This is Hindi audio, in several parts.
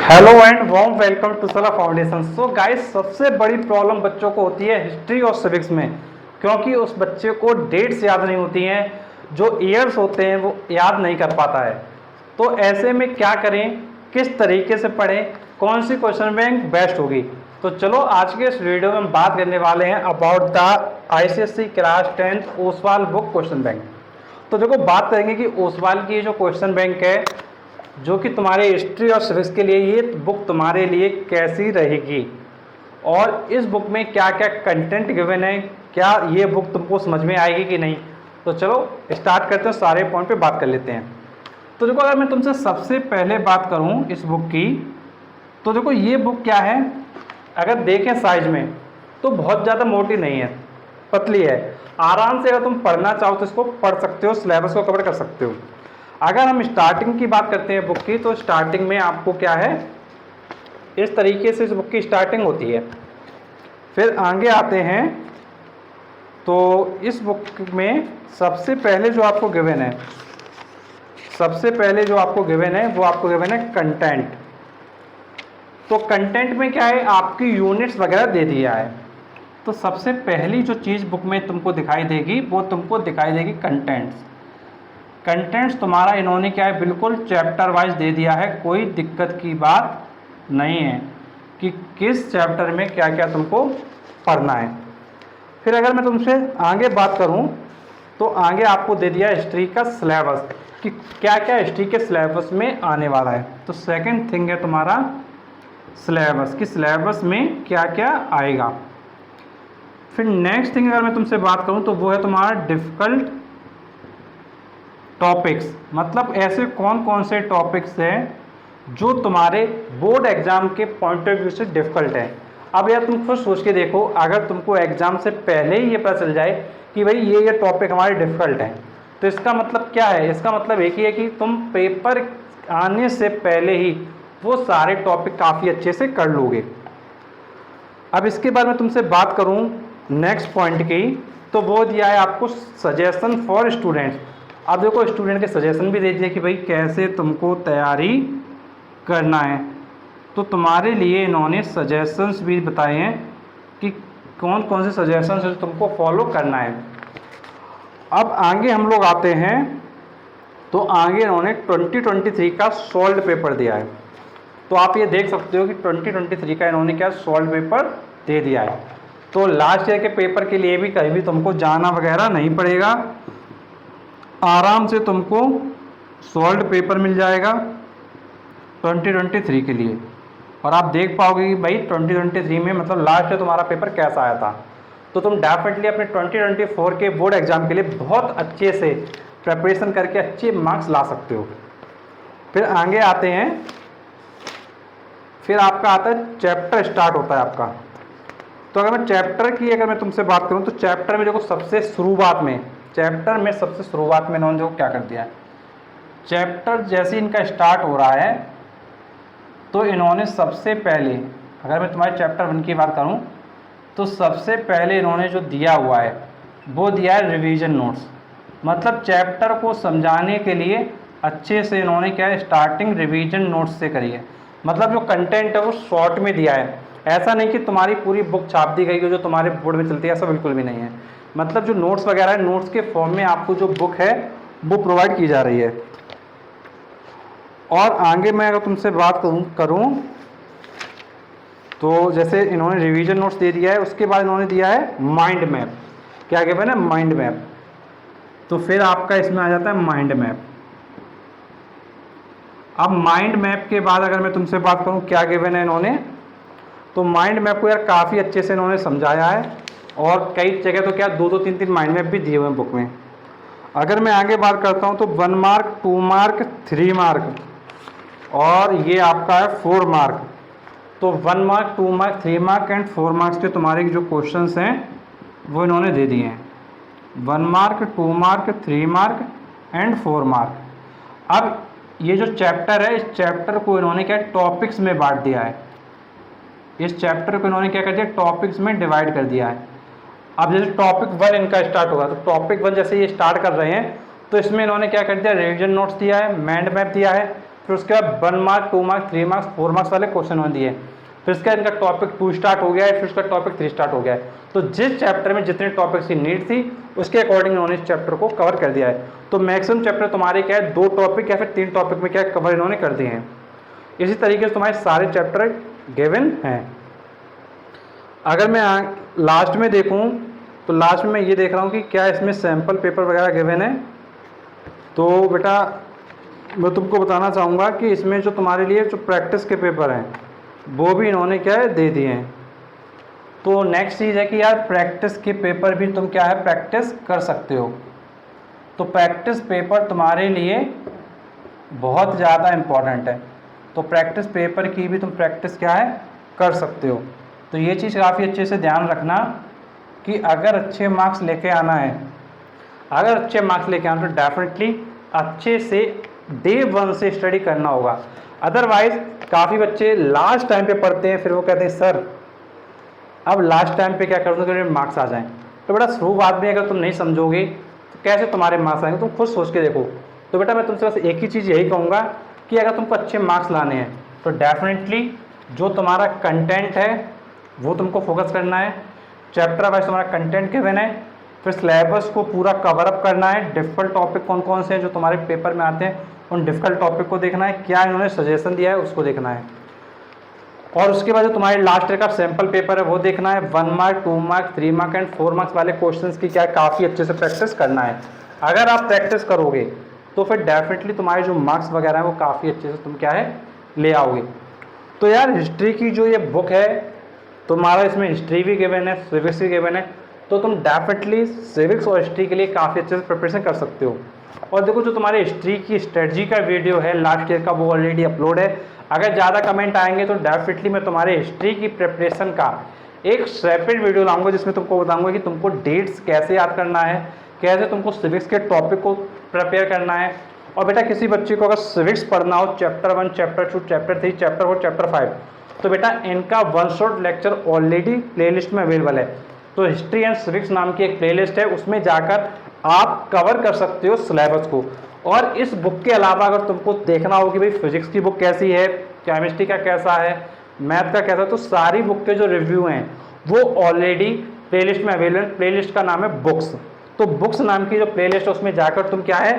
Hello and warm welcome to सला फाउंडेशन। सो गाइस, सबसे बड़ी प्रॉब्लम बच्चों को होती है हिस्ट्री और सिविक्स में, क्योंकि उस बच्चे को डेट्स याद नहीं होती हैं, जो ईयर्स होते हैं वो याद नहीं कर पाता है। तो ऐसे में क्या करें, किस तरीके से पढ़ें, कौन सी क्वेश्चन बैंक बेस्ट होगी। तो चलो आज के इस वीडियो में हम बात करने वाले हैं about the ICSE class 10th Oswal book question bank. तो देखो, बात करेंगे कि ओसवाल की जो क्वेश्चन बैंक है, जो कि तुम्हारे हिस्ट्री और सिविक्स के लिए ये बुक तुम्हारे लिए कैसी रहेगी, और इस बुक में क्या क्या कंटेंट गिवन है, क्या ये बुक तुमको समझ में आएगी कि नहीं। तो चलो स्टार्ट करते हैं, सारे पॉइंट पे बात कर लेते हैं। तो देखो, अगर मैं तुमसे सबसे पहले बात करूं इस बुक की, तो देखो ये बुक क्या है, अगर देखें साइज में तो बहुत ज़्यादा मोटी नहीं है, पतली है। आराम से अगर तुम पढ़ना चाहो तो इसको पढ़ सकते हो, सिलेबस को कवर कर सकते हो। अगर हम स्टार्टिंग की बात करते हैं बुक की, तो स्टार्टिंग में आपको क्या है, इस तरीके से इस बुक की स्टार्टिंग होती है। फिर आगे आते हैं तो इस बुक में सबसे पहले जो आपको गिवन है, सबसे पहले जो आपको गिवन है वो आपको गिवन है कंटेंट। तो कंटेंट में क्या है, आपकी यूनिट्स वगैरह दे दिया है। तो सबसे पहली जो चीज़ बुक में तुमको दिखाई देगी वो तुमको दिखाई देगी कंटेंट्स। कंटेंट्स तुम्हारा इन्होंने क्या है, बिल्कुल चैप्टर वाइज दे दिया है, कोई दिक्कत की बात नहीं है कि किस चैप्टर में क्या क्या तुमको पढ़ना है। फिर अगर मैं तुमसे आगे बात करूं तो आगे आपको दे दिया हिस्ट्री का सिलेबस कि क्या क्या हिस्ट्री के सिलेबस में आने वाला है। तो सेकंड थिंग है तुम्हारा सिलेबस, कि सिलेबस में क्या क्या आएगा। फिर नेक्स्ट थिंग अगर मैं तुमसे बात करूं तो वो है तुम्हारा डिफ़िकल्ट टॉपिक्स, मतलब ऐसे कौन कौन से टॉपिक्स हैं जो तुम्हारे बोर्ड एग्जाम के पॉइंट ऑफ व्यू से डिफ़िकल्ट है। अब यार तुम खुद सोच के देखो, अगर तुमको एग्जाम से पहले ही ये पता चल जाए कि भाई ये टॉपिक हमारे डिफ़िकल्ट हैं, तो इसका मतलब क्या है, इसका मतलब एक ही है कि तुम पेपर आने से पहले ही वो सारे टॉपिक काफ़ी अच्छे से कर लोगे। अब इसके बाद मैं तुमसे बात करूं नेक्स्ट पॉइंट की, तो वो दिया है आपको सजेशन फॉर स्टूडेंट्स। अब देखो, स्टूडेंट के सजेशन भी दे दिए कि भाई कैसे तुमको तैयारी करना है। तो तुम्हारे लिए इन्होंने सजेशंस भी बताए हैं कि कौन कौन से सजेशंस है तुमको फॉलो करना है। अब आगे हम लोग आते हैं, तो आगे इन्होंने 2023 का सॉल्व पेपर दिया है। तो आप ये देख सकते हो कि 2023 का इन्होंने क्या सॉल्व पेपर दे दिया है। तो लास्ट ईयर के पेपर के लिए भी कहीं भी तुमको जाना वगैरह नहीं पड़ेगा, आराम से तुमको सॉल्व पेपर मिल जाएगा 2023 के लिए। और आप देख पाओगे कि भाई 2023 में मतलब लास्ट ईयर तुम्हारा पेपर कैसा आया था। तो तुम डेफिनेटली अपने 2024 के बोर्ड एग्जाम के लिए बहुत अच्छे से प्रिपरेशन करके अच्छे मार्क्स ला सकते हो। फिर आगे आते हैं, फिर आपका आता है चैप्टर स्टार्ट होता है आपका। तो अगर मैं चैप्टर की अगर मैं तुमसे बात करूं तो चैप्टर में देखो सबसे शुरुआत में, चैप्टर में सबसे शुरुआत में इन्होंने जो क्या कर दिया है, चैप्टर जैसे इनका स्टार्ट हो रहा है तो इन्होंने सबसे पहले, अगर मैं तुम्हारे चैप्टर 1 की बात करूं तो सबसे पहले इन्होंने जो दिया हुआ है वो दिया है रिवीजन नोट्स। मतलब चैप्टर को समझाने के लिए अच्छे से इन्होंने क्या है, स्टार्टिंग रिवीजन नोट्स से करी है। मतलब जो कंटेंट है वो शॉर्ट में दिया है, ऐसा नहीं कि तुम्हारी पूरी बुक छाप दी गई हो जो तुम्हारे बोर्ड में चलती है, ऐसा बिल्कुल भी नहीं है। मतलब जो नोट्स वगैरह है, नोट्स के फॉर्म में आपको जो बुक है वो प्रोवाइड की जा रही है। और आगे मैं अगर तुमसे बात करूं तो जैसे इन्होंने रिवीजन नोट्स दे दिया है, उसके बाद इन्होंने दिया है माइंड मैप। क्या गिवन है, माइंड मैप। तो फिर आपका इसमें आ जाता है माइंड मैप। अब माइंड मैप के बाद अगर मैं तुमसे बात करूं क्या गिवन है इन्होंने, तो माइंड मैप को यार काफ़ी अच्छे से इन्होंने समझाया है, और कई जगह तो क्या 2-2 3-3 माइंड मैप भी दिए हुए हैं बुक में। अगर मैं आगे बात करता हूं तो 1 मार्क, 2 मार्क, 3 मार्क, और ये आपका है 4 मार्क। तो 1 mark, 2 mark, 3 mark and 4 marks के तुम्हारे जो क्वेश्चंस हैं वो इन्होंने दे दिए हैं। 1 mark, 2 mark, 3 mark and 4 mark. अब ये जो चैप्टर है, इस चैप्टर को इन्होंने क्या टॉपिक्स में बांट दिया है। इस चैप्टर को इन्होंने क्या कर दिया, टॉपिक्स में डिवाइड कर दिया है। अब जैसे टॉपिक 1 इनका स्टार्ट होगा, तो टॉपिक 1 जैसे ये स्टार्ट कर रहे हैं तो इसमें इन्होंने क्या कर दिया, रिवीजन नोट्स दिया है, माइंड मैप दिया है, फिर उसके बाद 1 मार्क 2 मार्क 3 मार्क्स 4 मार्क्स वाले क्वेश्चन वन दिए। फिर उसके बाद इनका टॉपिक 2 स्टार्ट हो गया है, फिर उसका टॉपिक 3 स्टार्ट हो गया है। तो जिस चैप्टर में जितने टॉपिक्स की नीड थी उसके अकॉर्डिंग इन्होंने इस चैप्टर को कवर कर दिया है। तो मैक्सिमम चैप्टर तुम्हारे क्या है 2 टॉपिक या फिर 3 टॉपिक में क्या कवर इन्होंने कर दिए हैं। इसी तरीके से तुम्हारे सारे चैप्टर गिवन हैं। अगर मैं लास्ट में देखूं तो लास्ट में मैं ये देख रहा हूं कि क्या इसमें सैम्पल पेपर वगैरह गिवन है। तो बेटा मैं तुमको बताना चाहूँगा कि इसमें जो तुम्हारे लिए जो प्रैक्टिस के पेपर हैं वो भी इन्होंने क्या है दे दिए हैं। तो नेक्स्ट चीज़ है कि यार प्रैक्टिस के पेपर भी तुम क्या है प्रैक्टिस कर सकते हो। तो प्रैक्टिस पेपर तुम्हारे लिए बहुत ज़्यादा इम्पॉर्टेंट है। तो प्रैक्टिस पेपर की भी तुम प्रैक्टिस क्या है कर सकते हो। तो ये चीज़ काफ़ी अच्छे से ध्यान रखना कि अगर अच्छे मार्क्स लेके आना है, अगर अच्छे मार्क्स लेके आना तो डेफिनेटली अच्छे से डे 1 से स्टडी करना होगा। अदरवाइज काफ़ी बच्चे लास्ट टाइम पे पढ़ते हैं, फिर वो कहते हैं सर अब लास्ट टाइम पे क्या कर दूँ कि मेरे मार्क्स आ जाएं। तो बेटा शुरुआत में अगर तुम नहीं समझोगे तो कैसे तुम्हारे मार्क्स आएंगे, तुम खुद सोच के देखो। तो बेटा मैं तुमसे बस एक ही चीज़ यही कहूँगा कि अगर तुमको अच्छे मार्क्स लाने हैं तो डेफिनेटली जो तुम्हारा कंटेंट है वो तुमको फोकस करना है। चैप्टर वाइज तुम्हारा कंटेंट गिवन है, फिर सिलेबस को पूरा कवर अप करना है। डिफ़िकल्ट टॉपिक कौन कौन से हैं जो तुम्हारे पेपर में आते हैं उन डिफ़िकल्ट टॉपिक को देखना है, क्या इन्होंने सजेशन दिया है उसको देखना है। और उसके बाद जो तुम्हारे लास्ट ईयर का सैम्पल पेपर है वो देखना है। 1 mark 2 mark 3 mark and 4 marks वाले क्वेश्चंस की क्या काफ़ी अच्छे से प्रैक्टिस करना है। अगर आप प्रैक्टिस करोगे तो फिर डेफिनेटली तुम्हारे जो मार्क्स वगैरह हैं वो काफ़ी अच्छे से तुम क्या है ले आओगे। तो यार हिस्ट्री की जो ये बुक है तुम्हारा इसमें हिस्ट्री भी गिवन है, सिविक्स भी गिवन है। तो तुम डेफिनेटली सिविक्स और हिस्ट्री के लिए काफ़ी अच्छे से प्रिपरेशन कर सकते हो। और देखो जो तुम्हारे हिस्ट्री की स्ट्रेटजी का वीडियो है लास्ट ईयर का वो ऑलरेडी अपलोड है। अगर ज़्यादा कमेंट आएंगे तो डेफिनेटली मैं तुम्हारे हिस्ट्री की प्रिपरेशन का एक सेपरेट वीडियो लाऊंगा जिसमें तुमको बताऊंगा कि तुमको डेट्स कैसे याद करना है, कैसे तुमको सिविक्स के टॉपिक को प्रिपेयर करना है। और बेटा किसी बच्चे को अगर सिविक्स पढ़ना हो chapter 1 chapter 2 chapter 3 chapter 4 chapter 5 तो बेटा इनका 1 शॉट लेक्चर ऑलरेडी प्लेलिस्ट में अवेलेबल है। तो हिस्ट्री एंड सिविक्स नाम की एक प्लेलिस्ट है, उसमें जाकर आप कवर कर सकते हो सिलेबस को। और इस बुक के अलावा अगर तुमको देखना हो कि भाई फिजिक्स की बुक कैसी है, केमिस्ट्री का कैसा है, मैथ का कैसा है, तो सारी बुक के जो रिव्यू हैं वो ऑलरेडी प्लेलिस्ट में अवेलेबल। प्लेलिस्ट का नाम है बुक्स। तो बुक्स नाम की जो प्लेलिस्ट है उसमें जाकर तुम क्या है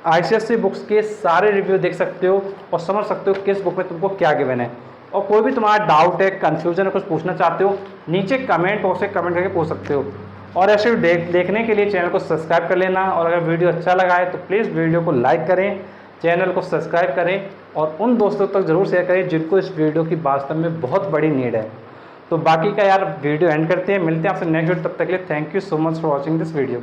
आईसीएसई बुक्स के सारे रिव्यू देख सकते हो और समझ सकते हो किस बुक में तुमको क्या गिवन है। और कोई भी तुम्हारा डाउट है, कन्फ्यूजन है, कुछ पूछना चाहते हो नीचे कमेंट बॉक्स से कमेंट करके पूछ सकते हो। और ऐसे देखने के लिए चैनल को सब्सक्राइब कर लेना। और अगर वीडियो अच्छा लगा है तो प्लीज़ वीडियो को लाइक करें, चैनल को सब्सक्राइब करें और उन दोस्तों तक ज़रूर शेयर करें जिनको इस वीडियो की वास्तव में बहुत बड़ी नीड है। तो बाकी का यार वीडियो एंड करते हैं, मिलते हैं आपसे नेक्स्ट वीडियो। तब तक के लिए thank you so much for watching this video.